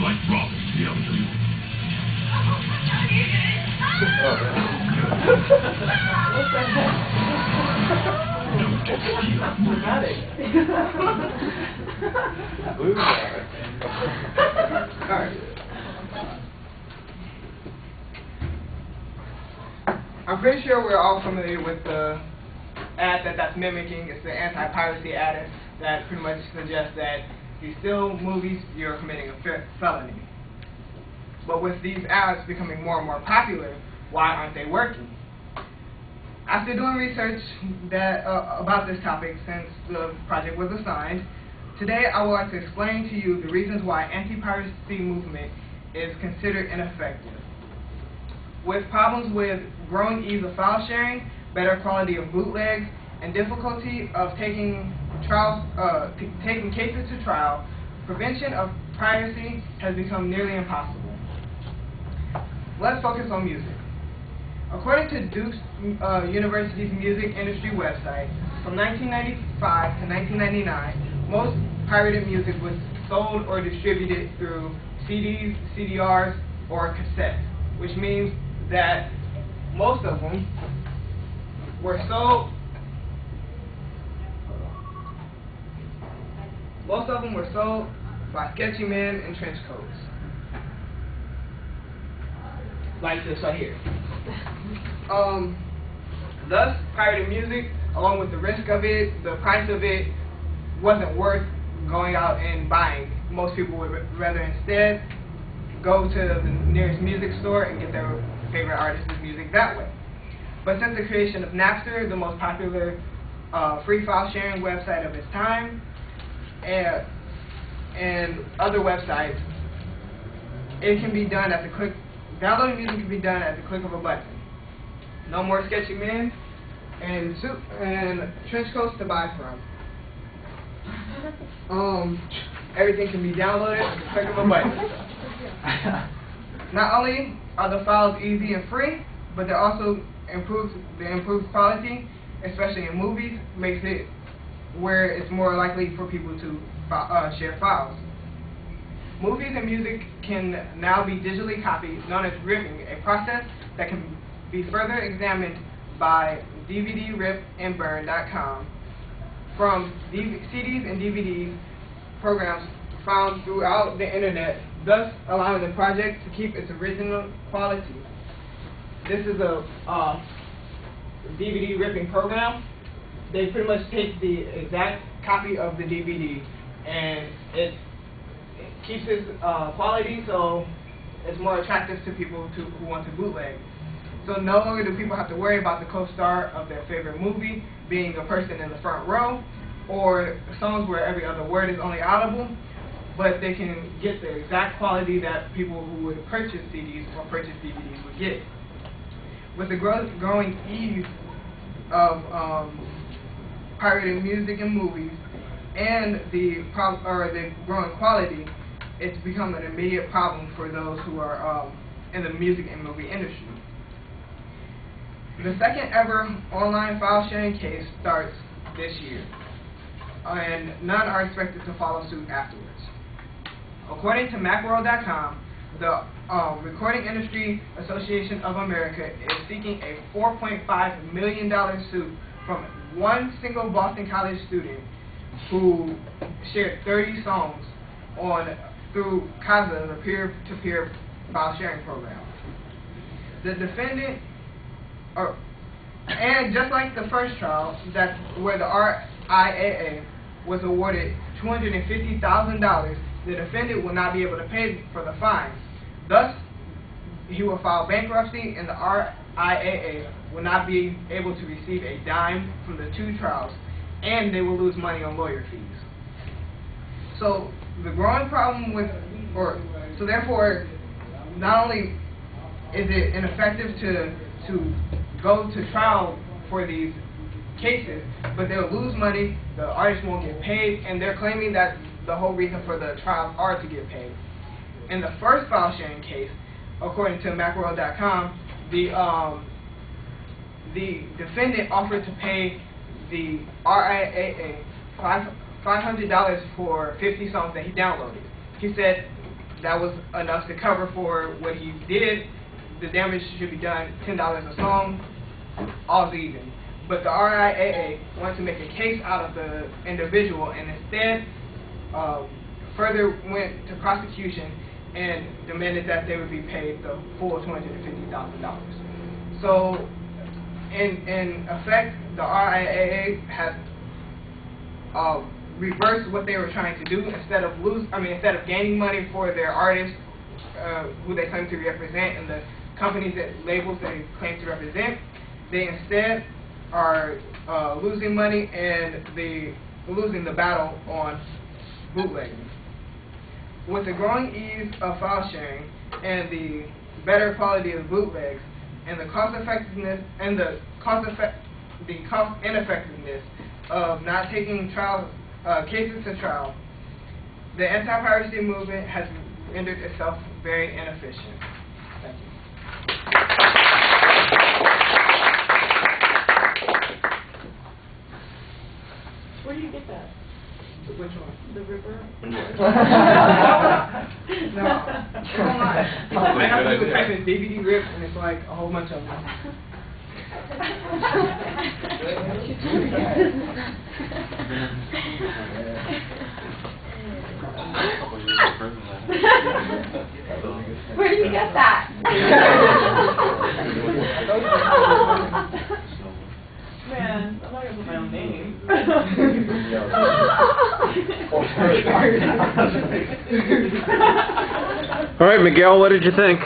like Robin, the other two. What the heck? Dramatic. Alright. I'm pretty sure we're all familiar with the ad that's mimicking. It's the anti-piracy ad that pretty much suggests that if you steal movies, you're committing a felony. But with these ads becoming more and more popular, why aren't they working? After doing research about this topic since the project was assigned, today I would like to explain to you the reasons why anti-piracy movement is considered ineffective. With problems with growing ease of file sharing, better quality of bootlegs, and difficulty of taking cases to trial, prevention of piracy has become nearly impossible. Let's focus on music. According to Duke University's music industry website, from 1995 to 1999, most pirated music was sold or distributed through CDs, CDRs, or cassettes, which means that most of them were sold. Most of them were sold by sketchy men in trench coats, like this right here. Thus, pirated music, along with the risk of it, the price of it, wasn't worth going out and buying. Most people would rather instead go to the nearest music store and get their favorite artist's music that way. But since the creation of Napster, the most popular free file sharing website of its time, and other websites, it can be done at the click. Downloading music can be done at the click of a button. No more sketchy men and trench coats to buy from. Everything can be downloaded at the click of a button. Not only are the files easy and free, but they also the improved quality, especially in movies, makes it where it's more likely for people to share files. Movies and music can now be digitally copied, known as ripping, a process that can be further examined by DVDRipAndBurn.com from CDs and DVDs programs found throughout the internet, thus allowing the project to keep its original quality. This is a DVD ripping program. They pretty much take the exact copy of the DVD and it keeps its quality, so it's more attractive to people who want to bootleg. So no longer do people have to worry about the co-star of their favorite movie being a person in the front row, or songs where every other word is only audible, but they can get the exact quality that people who would purchase CDs or purchase DVDs would get. With the growing ease of pirated music and movies and the growing quality, it's become an immediate problem for those who are in the music and movie industry. The second ever online file sharing case starts this year, and none are expected to follow suit afterwards. According to Macworld.com, the Recording Industry Association of America is seeking a $4.5 million suit from one single Boston College student who shared 30 songs through Kazaa, the peer-to-peer file sharing program. The defendant, and just like the first trial, where the RIAA was awarded $250,000, the defendant will not be able to pay for the fines. Thus, he will file bankruptcy, and the RIAA will not be able to receive a dime from the two trials, and they will lose money on lawyer fees. So the growing problem so therefore, not only is it ineffective to go to trial for these cases, but they'll lose money, the artists won't get paid, and they're claiming that the whole reason for the trials are to get paid. In the first file sharing case, according to Macworld.com, the defendant offered to pay the RIAA $500 for 50 songs that he downloaded. He said that was enough to cover for what he did. The damage should be done $10 a song, all's even. But the RIAA wanted to make a case out of the individual and instead further went to prosecution and demanded that they would be paid the full $250,000. So, in effect, the RIAA has reversed what they were trying to do. Instead of gaining money for their artists who they claim to represent and the companies that labels they claim to represent, they instead are losing money and losing the battle on bootlegging. With the growing ease of file sharing and the better quality of bootlegs and the cost ineffectiveness of not taking cases to trial, the anti-piracy movement has rendered itself very inefficient. Thank you. Where do you get that? Which one? The river? No. It's online. I have to type in DVD rips and it's like a whole bunch of them. Where do you get that? Man, I'm not gonna put my own name. All right, Miguel, what did you think?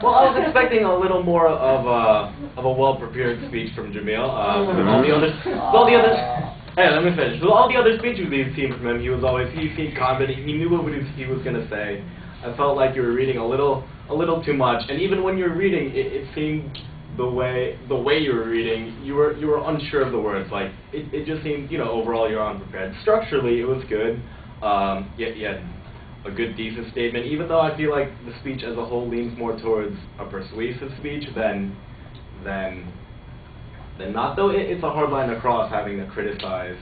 Well, I was expecting a little more of a well-prepared speech from Jameel. All the others, hey, let me finish. With all the other speeches we've seen from him, he seemed confident. He knew what he was going to say. I felt like you were reading a little too much, and even when you were reading, it seemed the way you were reading, you were unsure of the words. Like it just seemed, overall you're unprepared. Structurally, it was good. Yet you had a good, decent statement. Even though I feel like the speech as a whole leans more towards a persuasive speech than not. Though it's a hard line to cross, having to criticize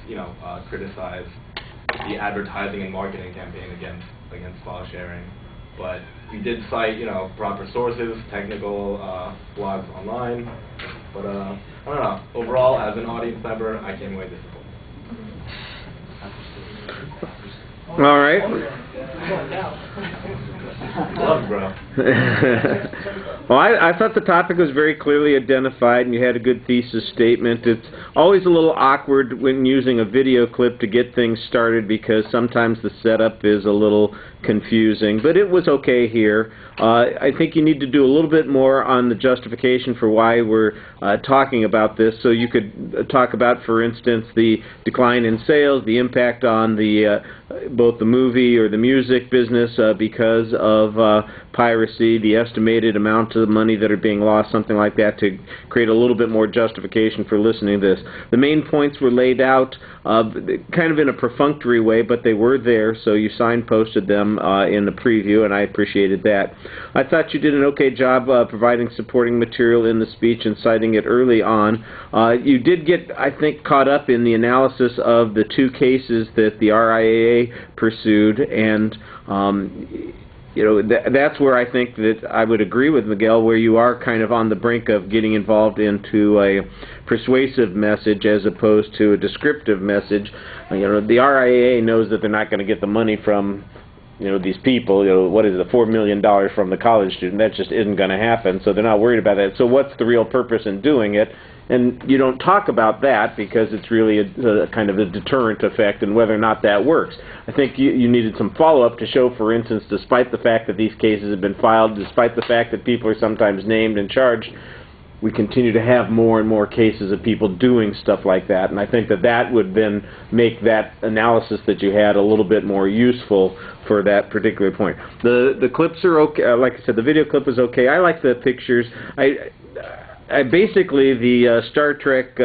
the advertising and marketing campaign against file sharing. But we did cite, proper sources, technical blogs online. But I don't know. Overall, as an audience member, I came away disappointed. All right. Love, bro. Well, I thought the topic was very clearly identified, and you had a good thesis statement. It's always a little awkward when using a video clip to get things started because sometimes the setup is a little confusing, but it was okay here. I think you need to do a little bit more on the justification for why we're talking about this. So you could talk about, for instance, the decline in sales, the impact on the both the movie or the music business because of piracy, the estimated amount of money that are being lost, something like that, to create a little bit more justification for listening to this. The main points were laid out kind of in a perfunctory way, but they were there, so you signposted them in the preview, and I appreciated that. I thought you did an okay job providing supporting material in the speech and citing it early on. You did get, I think, caught up in the analysis of the two cases that the RIAA pursued, and that's where I think that I would agree with Miguel, where you are kind of on the brink of getting involved into a persuasive message as opposed to a descriptive message. The RIAA knows that they're not going to get the money from these people. What is it, $4 million from the college student? That just isn't going to happen, so they're not worried about that. So what's the real purpose in doing it? And you don't talk about that because it's really a kind of a deterrent effect and whether or not that works. I think you needed some follow-up to show, for instance, despite the fact that these cases have been filed, despite the fact that people are sometimes named and charged, we continue to have more and more cases of people doing stuff like that. And I think that would then make that analysis that you had a little bit more useful for that particular point. The clips are okay. Like I said, the video clip is okay. I like the pictures. Basically, the Star Trek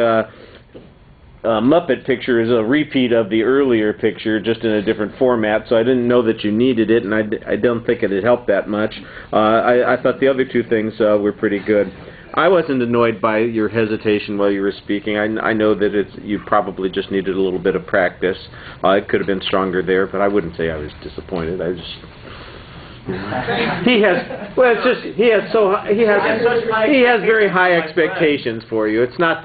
Muppet picture is a repeat of the earlier picture, just in a different format, so I didn't know that you needed it, and I don't think it had helped that much. I thought the other two things were pretty good. I wasn't annoyed by your hesitation while you were speaking. I know that you probably just needed a little bit of practice. It could have been stronger there, but I wouldn't say I was disappointed. I just he has well, it's just he has very high expectations for you. It's not that